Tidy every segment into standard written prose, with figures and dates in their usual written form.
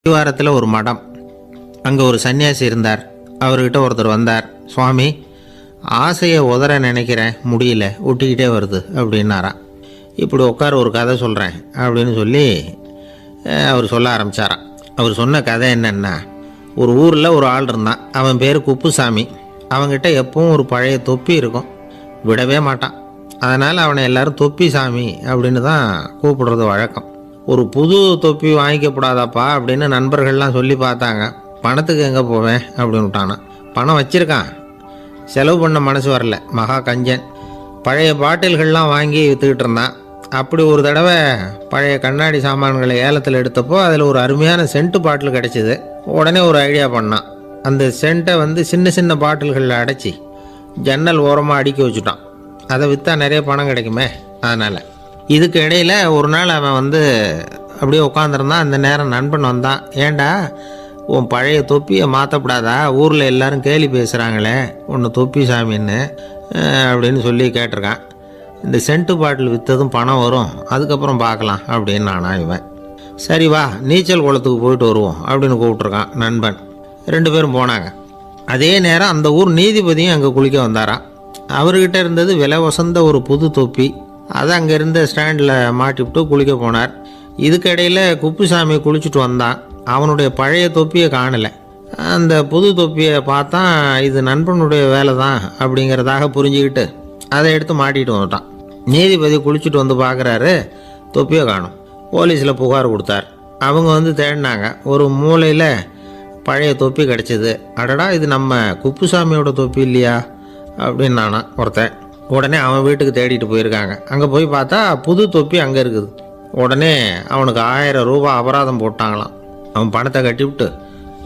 வாரத்தில் ஒரு மடம், அங்கே ஒரு சன்னியாசி இருந்தார். அவர்கிட்ட ஒருத்தர் வந்தார். சுவாமி, ஆசையை உதற நினைக்கிறேன், முடியல, ஒட்டிக்கிட்டே வருது அப்படின்னாராம். இப்படி உட்கார, ஒரு கதை சொல்கிறேன் அப்படின்னு சொல்லி அவர் சொல்ல ஆரம்பித்தாராம். அவர் சொன்ன கதை என்னென்னா, ஒரு ஊரில் ஒரு ஆள் இருந்தான். அவன் பேர் குப்புசாமி. அவன்கிட்ட எப்பவும் ஒரு பழைய தொப்பி இருக்கும், விடவே மாட்டான். அதனால் அவனை எல்லோரும் தொப்பி சாமி அப்படின்னு தான் கூப்பிடுறது வழக்கம். ஒரு புது தொப்பி வாங்கிக்கப்படாதாப்பா அப்படின்னு நண்பர்கள்லாம் சொல்லி பார்த்தாங்க. பணத்துக்கு எங்கே போவேன் அப்படின்னு விட்டானா. பணம் வச்சுருக்கான், செலவு பண்ண மனசு வரல, மகா கஞ்சன். பழைய பாட்டில்கள்லாம் வாங்கி விற்றுக்கிட்டு இருந்தான். அப்படி ஒரு தடவை பழைய கண்ணாடி சாமான்களை ஏலத்தில் எடுத்தப்போ அதில் ஒரு அருமையான சென்ட்டு பாட்டில் கிடச்சிது. உடனே ஒரு ஐடியா பண்ணான். அந்த சென்ட்டை சின்ன சின்ன பாட்டில்களில் அடைச்சி ஜன்னல் ஓரமாக அடுக்கி வச்சுட்டான். அதை விற்றா நிறைய பணம் கிடைக்குமே, அதனால். இதுக்கு இடையில் ஒரு நாள் அவன் அப்படியே உட்காந்துருந்தான். அந்த நேரம் நண்பன் வந்தான். ஏண்டா, உன் பழைய தொப்பியை மாற்றப்படாதா? ஊரில் எல்லோரும் கேலி பேசுகிறாங்களே உன்னை தொப்பி சாமின்னு அப்படின்னு சொல்லி கேட்டிருக்கான். இந்த சென்ட்டு பாட்டில் விற்றதும் பணம் வரும், அதுக்கப்புறம் பார்க்கலாம் அப்படின்னு நானா இவன். சரி வா, நீச்சல் குளத்துக்கு போயிட்டு வருவோம் அப்படின்னு கூப்பிட்ருக்கான் நண்பன். 2 பேரும் போனாங்க. அதே நேரம் அந்த ஊர் நீதிபதியும் அங்கே குளிக்க வந்தாராம். அவர்கிட்ட இருந்தது விலை வசந்த ஒரு புது தொப்பி. அதை அங்கே இருந்த ஸ்டாண்டில் மாட்டிவிட்டு குளிக்க போனார். இதுக்கிடையில் குப்புசாமி குளிச்சுட்டு வந்தான். அவனுடைய பழைய தொப்பியை காணலை. அந்த புது தொப்பியை பார்த்தா இது நண்பனுடைய வேலை தான் அப்படிங்கிறதாக புரிஞ்சுக்கிட்டு அதை எடுத்து மாட்டிகிட்டு வந்துட்டான். நீதிபதி குளிச்சுட்டு வந்து பார்க்குறாரு, தொப்பியை காணும். போலீஸில் புகார் கொடுத்தார். அவங்க தேடினாங்க. ஒரு மூலையில் பழைய தொப்பி கிடச்சிது. அடடா, இது நம்ம குப்புசாமியோட தொப்பி இல்லையா அப்படின்னு நானா ஒருத்தன். உடனே அவன் வீட்டுக்கு தேடிட்டு போயிருக்காங்க. அங்கே போய் பார்த்தா புது தொப்பி அங்கே இருக்குது. உடனே அவனுக்கு 1000 ரூபாய் அபராதம் போட்டாங்களாம். அவன் பணத்தை கட்டிவிட்டு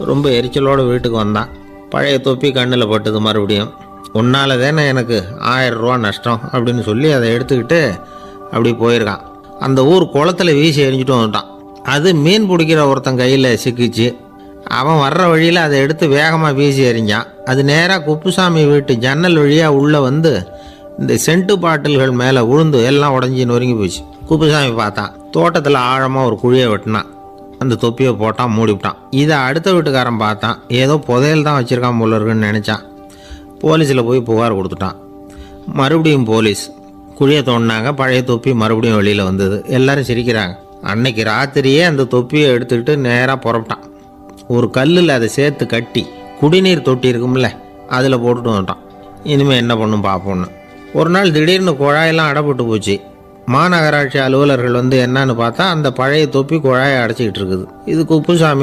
ரொம்ப எரிச்சலோடு வீட்டுக்கு வந்தான். பழைய தொப்பி கண்ணில் பட்டுது. மறுபடியும், உன்னால் தானே எனக்கு 1000 ரூபா நஷ்டம் அப்படின்னு சொல்லி அதை எடுத்துக்கிட்டு அப்படி போயிருக்கான். அந்த ஊர் குளத்தில் வீசி எரிஞ்சிட்டு வந்துட்டான். அது மீன் பிடிக்கிற ஒருத்தன் கையில் சிக்கிச்சு. அவன் வர்ற வழியில் அதை எடுத்து வேகமாக வீசி எறிஞ்சான். அது நேராக குப்புசாமி வீட்டு ஜன்னல் வழியாக உள்ளே இந்த சென்ட்டு பாட்டில்கள் மேலே உழுந்து எல்லாம் உடஞ்சி நொறுங்கி போச்சு. குப்புசாமி பார்த்தான். தோட்டத்தில் ஆழமாக ஒரு குழியை வெட்டினான். அந்த தொப்பியை போட்டான், மூடிவிட்டான். இதை அடுத்த வீட்டுக்காரன் பார்த்தான். ஏதோ புதையல் தான் வச்சுருக்கான் போல இருக்குன்னு நினச்சான். போலீஸில் போய் புகார் கொடுத்துட்டான். மறுபடியும் போலீஸ் குழியை தோண்டினாங்க. பழைய தொப்பி மறுபடியும் வெளியில் வந்தது. எல்லோரும் சிரிக்கிறாங்க. அன்னைக்கு ராத்திரியே அந்த தொப்பியை எடுத்துக்கிட்டு நேராக புறப்பட்டான். ஒரு கல்லில் அதை சேர்த்து கட்டி குடிநீர் தொட்டி இருக்கும்ல, அதில் போட்டுட்டு வந்துட்டான். இனிமேல் என்ன பண்ணும் பார்ப்போன்னு. ஒரு நாள் திடீர்னு குழாயெல்லாம் அடைப்பட்டு போச்சு. மாநகராட்சி அலுவலர்கள் என்னன்னு பார்த்தா அந்த பழைய தொப்பி குழாயை அடைச்சிக்கிட்டு இருக்குது. இது குப்புசாமியோட